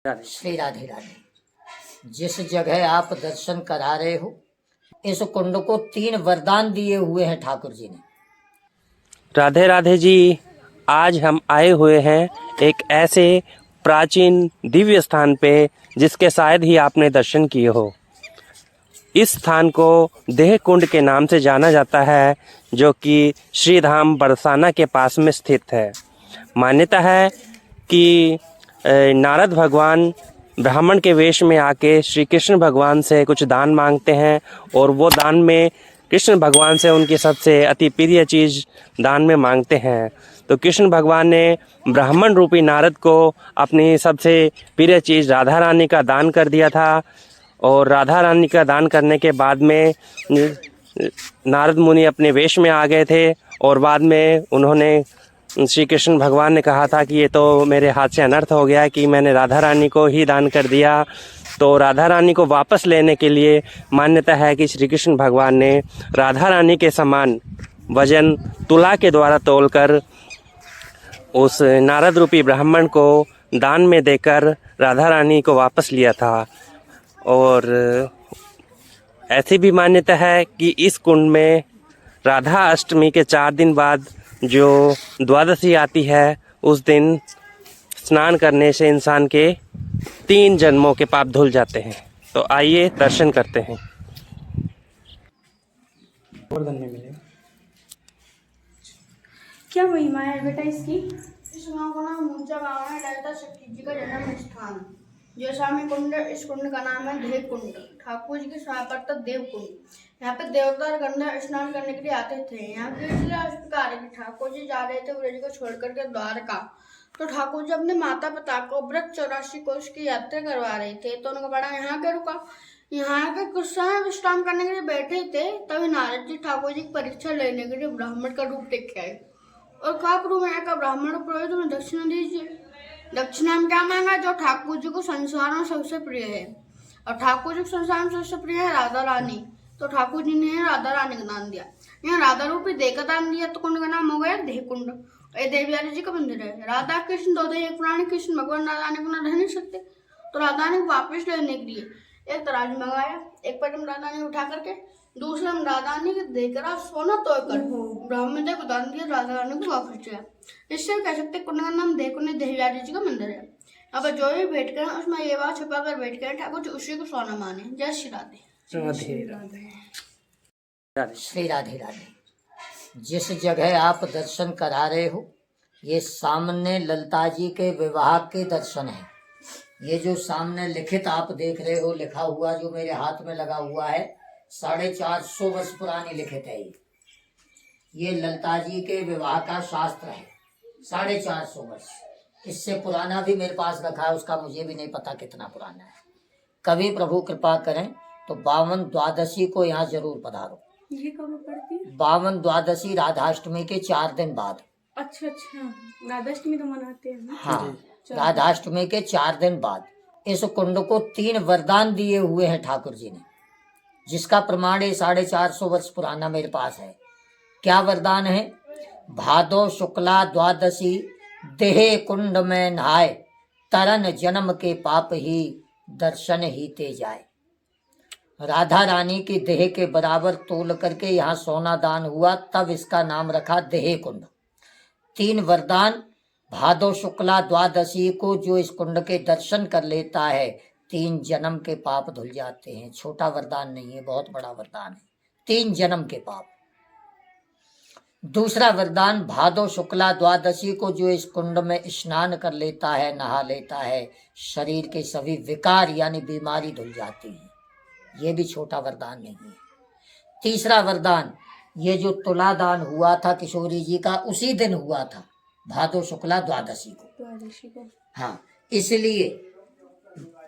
श्री राधे राधे। जिस जगह आप दर्शन करा रहे हो, इस कुंड को 3 वरदान दिए हुए हैं ठाकुर जी ने। राधे राधे जी, आज हम आए हुए हैं एक ऐसे प्राचीन दिव्य स्थान पे जिसके शायद ही आपने दर्शन किए हो। इस स्थान को देह कुंड के नाम से जाना जाता है, जो कि श्रीधाम बरसाना के पास में स्थित है। मान्यता है कि नारद भगवान ब्राह्मण के वेश में आके श्री कृष्ण भगवान से कुछ दान मांगते हैं और वो दान में कृष्ण भगवान से उनकी सबसे अति प्रिय चीज़ दान में मांगते हैं। तो कृष्ण भगवान ने ब्राह्मण रूपी नारद को अपनी सबसे प्रिय चीज़ राधा रानी का दान कर दिया था। और राधा रानी का दान करने के बाद में नारद मुनि अपने वेश में आ गए थे और बाद में उन्होंने श्री कृष्ण भगवान ने कहा था कि ये तो मेरे हाथ से अनर्थ हो गया कि मैंने राधा रानी को ही दान कर दिया। तो राधा रानी को वापस लेने के लिए मान्यता है कि श्री कृष्ण भगवान ने राधा रानी के समान वजन तुला के द्वारा तोलकर उस नारद रूपी ब्राह्मण को दान में देकर राधा रानी को वापस लिया था। और ऐसी भी मान्यता है कि इस कुंड में राधा अष्टमी के 4 दिन बाद जो द्वादशी आती है, उस दिन स्नान करने से इंसान के 3 जन्मों के पाप धुल जाते हैं। तो आइए दर्शन करते हैं। क्या महिमा है बेटा इसकी? इस गांव का नाम ऊंचा गांव है। ललिता शक्ति जी का जन्म स्थान जैसामी कुंड। इस कुंड का नाम है देव कुंड। ठाकुर जी के स्वागत देव कुंड। यहाँ पे देवता गंगा स्नान करने के लिए आते थे। यहाँ पे इसलिए इस प्रकार है कि ठाकुर जी जा रहे थे ब्रज को छोड़ करके द्वारका। तो ठाकुर जी अपने माता पिता को व्रत 84 कोष की यात्रा करवा रहे थे। तो उनको बड़ा यहाँ के रुका। यहाँ के कुछ समय विश्राम करने के लिए बैठे थे, तभी नारद जी ठाकुर जी की परीक्षा लेने के लिए ब्राह्मण का रूप देख के आए और कहा, प्रभु यहाँ का ब्राह्मण पुरोहित तुम्हें दक्षिणा दीजिए। दक्षिणा में क्या मांगा? जो ठाकुर जी को संसार में सबसे प्रिय है। और ठाकुर जी को संसार में सबसे प्रिय है राधा रानी। तो ठाकुर जी ने राधा रानी का दान दिया। यहाँ राधा रूपी देह का दान दिया तो कुंड का नाम हो गया देह कुंड। ये देवयानी जी का मंदिर है। राधा कृष्ण दो एक प्राणी। कृष्ण भगवान राधा रानी को न रह नहीं सकते, तो राधा रानी को वापिस लेने के लिए एक तराजू मंगाया। एक पटम राधा रानी उठा करके दूसरा राधा रानी के देकर सोना तोड़कर ब्राह्मण जी को दान दिया। राधा रानी को वापस दिया। इससे कह सकते कुंड का नाम देव कुंड देवयानी जी का मंदिर है। अब जो भी भेंट करें उसमें ये बात छुपा कर भेंट करें, ठाकुर जी उसी को सोना माने। जय श्री राधे। श्री राधे राधे। जिस जगह आप दर्शन करा रहे हो, ये सामने ललिता जी के विवाह के दर्शन है। ये जो सामने लिखित आप देख रहे हो, लिखा हुआ जो मेरे हाथ में लगा हुआ है, 450 वर्ष पुरानी लिखित है। ये ललिता जी के विवाह का शास्त्र है। 450 वर्ष। इससे पुराना भी मेरे पास रखा है, उसका मुझे भी नहीं पता कितना पुराना है। कभी प्रभु कृपा करें तो 52 द्वादशी को यहाँ जरूर पधारो। ये कब पड़ती है? 52 द्वादशी राधाष्टमी के 4 दिन बाद। अच्छा, राधाष्टमी तो मनाते हैं ना? हाँ, राधाष्टमी के 4 दिन बाद इस कुंड को 3 वरदान दिए हुए हैं ठाकुर जी ने, जिसका प्रमाण ये 450 वर्ष पुराना मेरे पास है। क्या वरदान है? भादो शुक्ला द्वादशी देह कुंड में नहाए, तरन जन्म के पाप ही दर्शन ही ते जाए। राधा रानी की देह के बराबर तोल करके यहाँ सोना दान हुआ, तब इसका नाम रखा देह कुंड। 3 वरदान। भादो शुक्ला द्वादशी को जो इस कुंड के दर्शन कर लेता है, 3 जन्म के पाप धुल जाते हैं। छोटा वरदान नहीं है, बहुत बड़ा वरदान है। 3 जन्म के पाप। दूसरा वरदान, भादो शुक्ला द्वादशी को जो इस कुंड में स्नान कर लेता है, नहा लेता है, शरीर के सभी विकार यानी बीमारी धुल जाती है। ये भी छोटा वरदान नहीं है। तीसरा वरदान, ये जो तुला दान हुआ था किशोरी जी का, उसी दिन हुआ था, भादो शुक्ला द्वादशी को। हाँ, इसलिए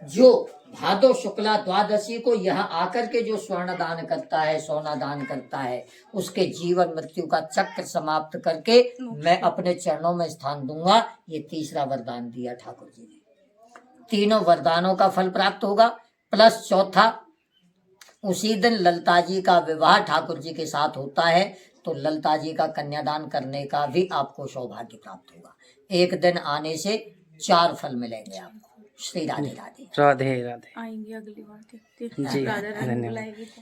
जो भादो शुक्ला द्वादशी को यहाँ आकर के जो स्वर्ण दान करता है, सोना दान करता है, उसके जीवन मृत्यु का चक्र समाप्त करके मैं अपने चरणों में स्थान दूंगा। ये तीसरा वरदान दिया ठाकुर जी ने। तीनों वरदानों का फल प्राप्त होगा। प्लस चौथा, उसी दिन ललिता जी का विवाह ठाकुर जी के साथ होता है, तो ललिता जी का कन्यादान करने का भी आपको सौभाग्य प्राप्त होगा। एक दिन आने से 4 फल मिलेंगे आपको। श्री राधे राधे। राधे राधे आएंगे अगली बार देखते हैं। जी राधा रानी धन्यवाद। बुलाएगी तो।